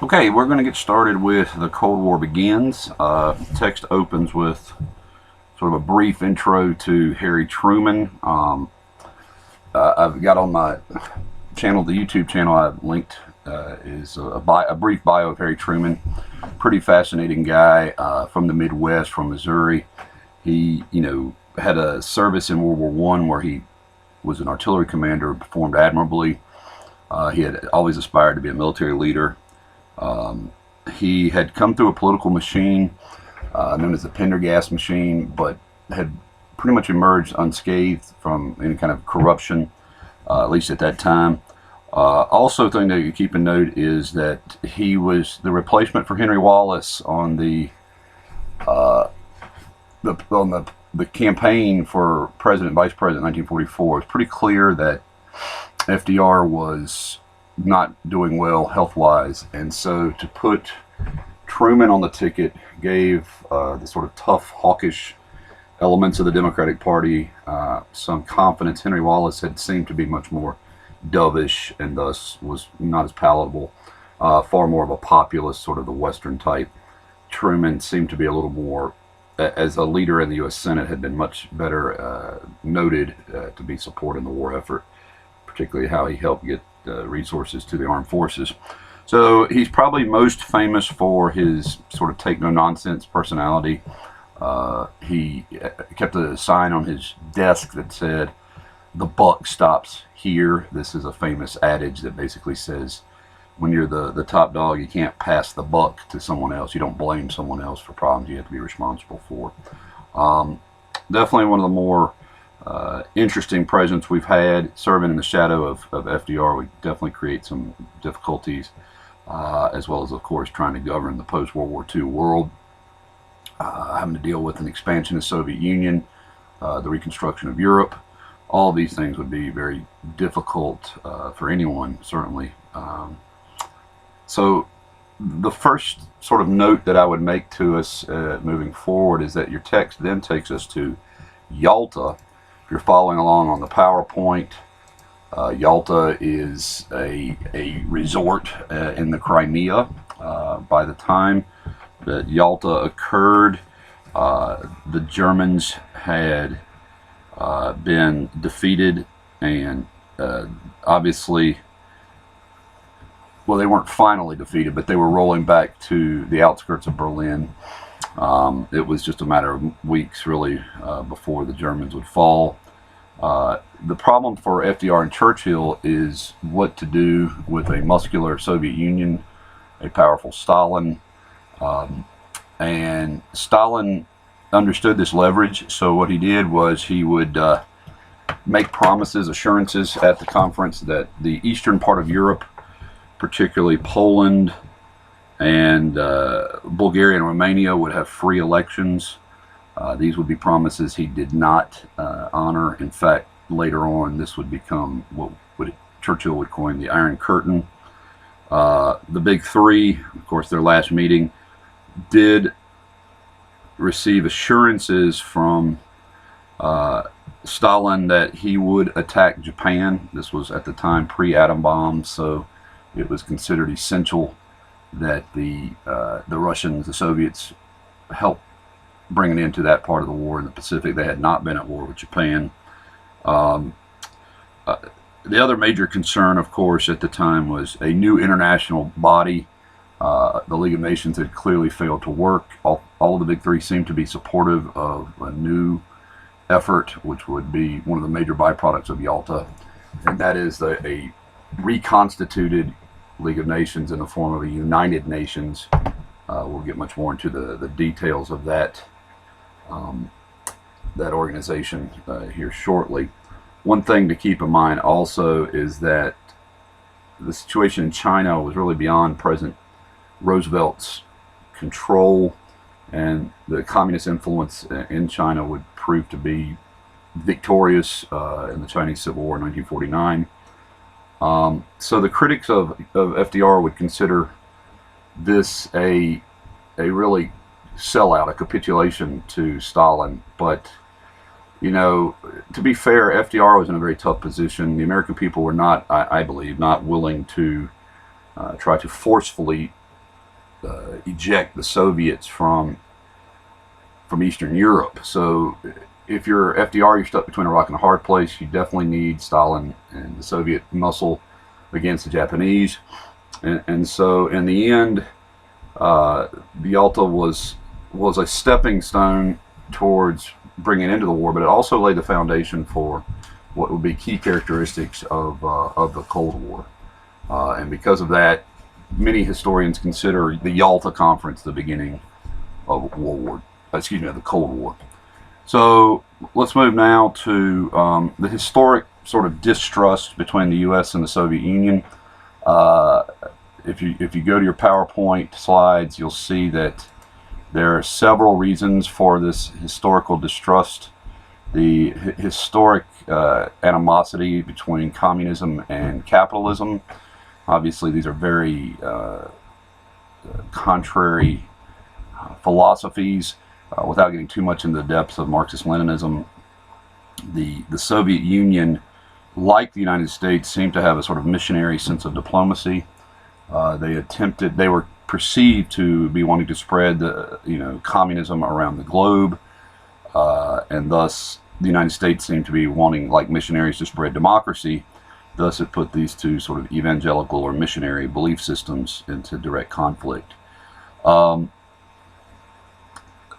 Okay, we're going to get started with The Cold War Begins. Text opens with sort of a brief intro to Harry Truman. I've got on my channel, the YouTube channel I've linked, is a brief bio of Harry Truman. Pretty fascinating guy from the Midwest, from Missouri. He, had a service in World War I where he was an artillery commander, performed admirably. He had always aspired to be a military leader. He had come through a political machine known as the Pendergast machine, but had pretty much emerged unscathed from any kind of corruption, at least at that time. Also, a thing that you keep in note is that he was the replacement for Henry Wallace on the campaign for president, vice president in 1944. It's pretty clear that FDR was not doing well health-wise, and so to put Truman on the ticket gave the sort of tough, hawkish elements of the Democratic Party some confidence. Henry Wallace had seemed to be much more dovish and thus was not as palatable, far more of a populist, sort of the Western type. Truman seemed to be a little more, as a leader in the U.S. Senate, had been much better noted to be supporting the war effort, particularly how he helped get resources to the armed forces. So he's probably most famous for his sort of take-no-nonsense personality. He kept a sign on his desk that said, "The buck stops here." This is a famous adage that basically says, when you're the top dog, you can't pass the buck to someone else. You don't blame someone else for problems you have to be responsible for. Definitely one of the more interesting presidents we've had. Serving in the shadow of FDR would definitely create some difficulties, as well as, of course, trying to govern the post-World War II world, having to deal with an expansion of the Soviet Union, the reconstruction of Europe. All of these things would be very difficult for anyone, certainly. So the first sort of note that I would make to us moving forward is that your text then takes us to Yalta. If you're following along on the PowerPoint, Yalta is a resort in the Crimea. By the time that Yalta occurred, the Germans had been defeated, and obviously, well, they weren't finally defeated, but they were rolling back to the outskirts of Berlin. It was just a matter of weeks, really, before the Germans would fall. The problem for FDR and Churchill is what to do with a muscular Soviet Union, a powerful Stalin. And Stalin understood this leverage, so what he did was he would make promises, assurances at the conference that the eastern part of Europe, particularly Poland and Bulgaria and Romania, would have free elections. These would be promises he did not honor. In fact, later on, this would become what Churchill would coin the Iron Curtain. The Big Three, of course, their last meeting, did receive assurances from Stalin that he would attack Japan. This was at the time pre-atom bombs, so it was considered essential that the Russians, the Soviets, help bring an end to that part of the war in the Pacific. They had not been at war with Japan. The other major concern, of course, at the time was a new international body. The League of Nations had clearly failed to work. All of the Big Three seemed to be supportive of a new effort, which would be one of the major byproducts of Yalta, and that is a reconstituted League of Nations in the form of a United Nations. We'll get much more into the details of that organization here shortly. One thing to keep in mind also is that the situation in China was really beyond President Roosevelt's control, and the communist influence in China would prove to be victorious in the Chinese Civil War in 1949. So the critics of FDR would consider this a really sellout, a capitulation to Stalin. But, to be fair, FDR was in a very tough position. The American people were not, I believe, not willing to try to forcefully eject the Soviets from Eastern Europe. So if you're FDR, you're stuck between a rock and a hard place. You definitely need Stalin and the Soviet muscle against the Japanese. And so in the end, the Yalta was a stepping stone towards bringing into the war, but it also laid the foundation for what would be key characteristics of the Cold War. And because of that, many historians consider the Yalta Conference the beginning of the Cold War. So let's move now to the historic sort of distrust between the U.S. and the Soviet Union. If you go to your PowerPoint slides, you'll see that there are several reasons for this historical distrust. The historic animosity between communism and capitalism. Obviously, these are very contrary philosophies. Without getting too much into the depths of Marxist-Leninism, the Soviet Union, like the United States, seemed to have a sort of missionary sense of diplomacy. They were perceived to be wanting to spread communism around the globe, and thus the United States seemed to be wanting, like missionaries, to spread democracy. Thus, it put these two sort of evangelical or missionary belief systems into direct conflict.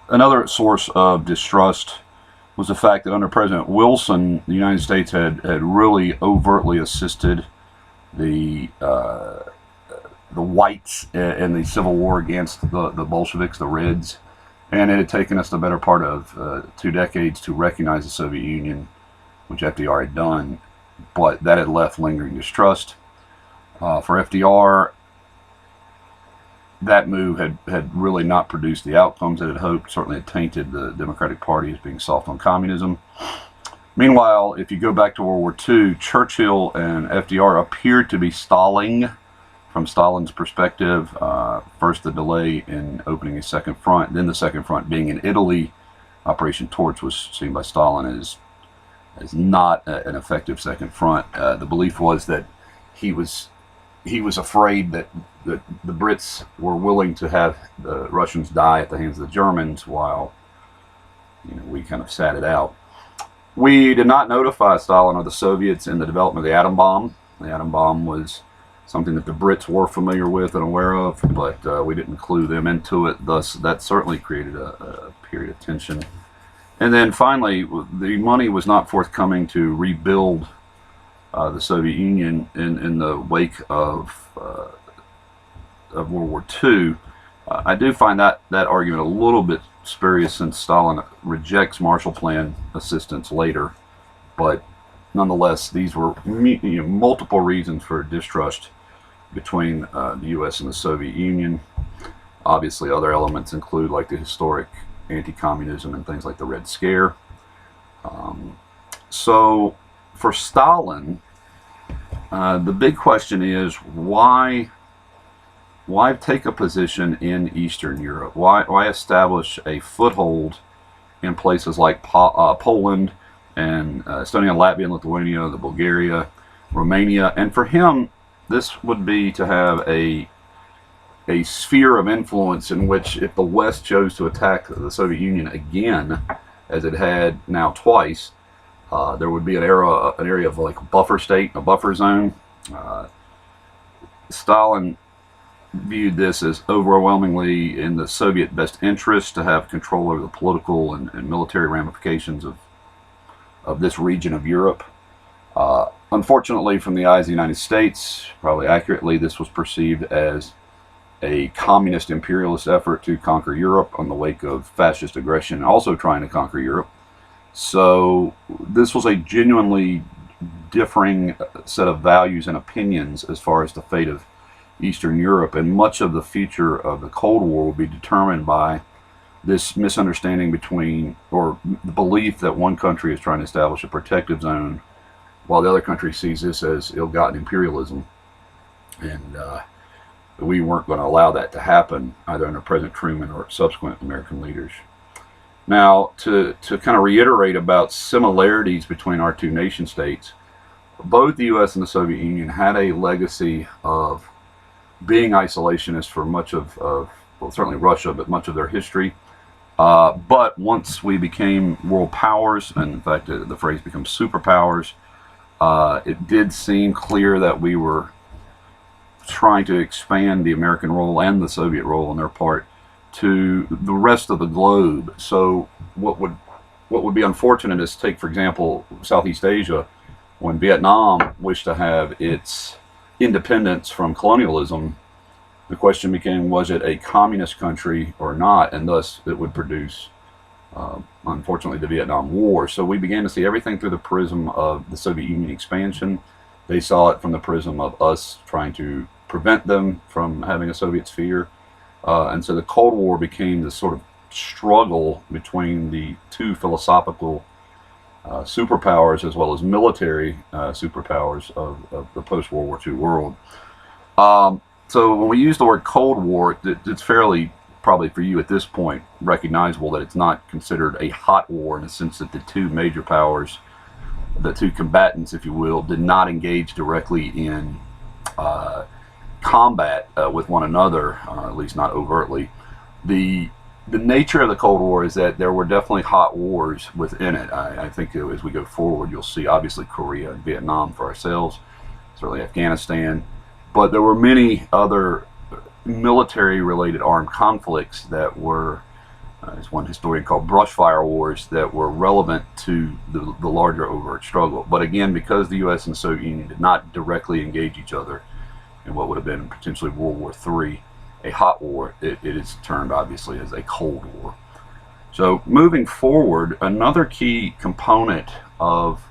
Another source of distrust was the fact that under President Wilson, the United States had really overtly assisted the whites in the Civil War against the Bolsheviks, the Reds, and it had taken us the better part of 2 decades to recognize the Soviet Union, which FDR had done, but that had left lingering distrust. For FDR, that move had really not produced the outcomes that it hoped. Certainly it tainted the Democratic Party as being soft on communism. Meanwhile, if you go back to World War II, Churchill and FDR appeared to be stalling from Stalin's perspective. First, the delay in opening a second front, then the second front being in Italy. Operation Torch was seen by Stalin as not an effective second front. The belief was that he was afraid that the Brits were willing to have the Russians die at the hands of the Germans while we kind of sat it out. We did not notify Stalin or the Soviets in the development of the atom bomb. The atom bomb was something that the Brits were familiar with and aware of, but we didn't clue them into it. Thus, that certainly created a period of tension. And then finally, the money was not forthcoming to rebuild the Soviet Union in the wake of World War II. I do find that argument a little bit spurious, since Stalin rejects Marshall Plan assistance later, but nonetheless, these were multiple reasons for distrust between the U.S. and the Soviet Union. Obviously, other elements include like the historic anti-communism and things like the Red Scare. So for Stalin, the big question is why take a position in Eastern Europe? Why establish a foothold in places like Poland and Estonia, Latvia, and Lithuania, the Bulgaria, Romania? And for him, this would be to have a sphere of influence in which, if the West chose to attack the Soviet Union again, as it had now twice, there would be an area of like a buffer state, a buffer zone. Stalin viewed this as overwhelmingly in the Soviet best interest to have control over the political and military ramifications of this region of Europe. Unfortunately, from the eyes of the United States, probably accurately, this was perceived as a communist imperialist effort to conquer Europe on the wake of fascist aggression, also trying to conquer Europe. So this was a genuinely differing set of values and opinions as far as the fate of Eastern Europe, and much of the future of the Cold War will be determined by this misunderstanding between, or the belief that one country is trying to establish a protective zone while the other country sees this as ill-gotten imperialism. And we weren't going to allow that to happen, either under President Truman or subsequent American leaders. Now, to kind of reiterate about similarities between our two nation states, both the U.S. and the Soviet Union had a legacy of being isolationist for much of well, certainly Russia, but much of their history. But once we became world powers, and in fact the phrase becomes superpowers, it did seem clear that we were trying to expand the American role and the Soviet role on their part to the rest of the globe. So what would be unfortunate is, take for example Southeast Asia, when Vietnam wished to have its independence from colonialism. The question became, was it a communist country or not, and thus it would produce, unfortunately, the Vietnam War. So we began to see everything through the prism of the Soviet Union expansion. They saw it from the prism of us trying to prevent them from having a Soviet sphere. And so the Cold War became this sort of struggle between the two philosophical superpowers as well as military superpowers of the post-World War II world. So when we use the word Cold War, it's fairly, probably for you at this point, recognizable that it's not considered a hot war, in the sense that the two major powers, the two combatants, if you will, did not engage directly in combat with one another, at least not overtly. The nature of the Cold War is that there were definitely hot wars within it. I think as we go forward, you'll see obviously Korea and Vietnam for ourselves, certainly Afghanistan, but there were many other military-related armed conflicts that were, as one historian called brushfire wars, that were relevant to the larger overt struggle. But again, because the U.S. and the Soviet Union did not directly engage each other in what would have been potentially World War III, a hot war, it is termed obviously as a Cold War. So moving forward, another key component of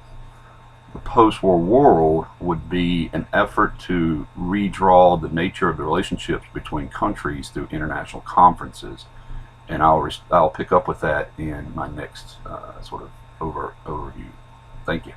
the post-war world would be an effort to redraw the nature of the relationships between countries through international conferences. And I'll pick up with that in my next sort of overview. Thank you.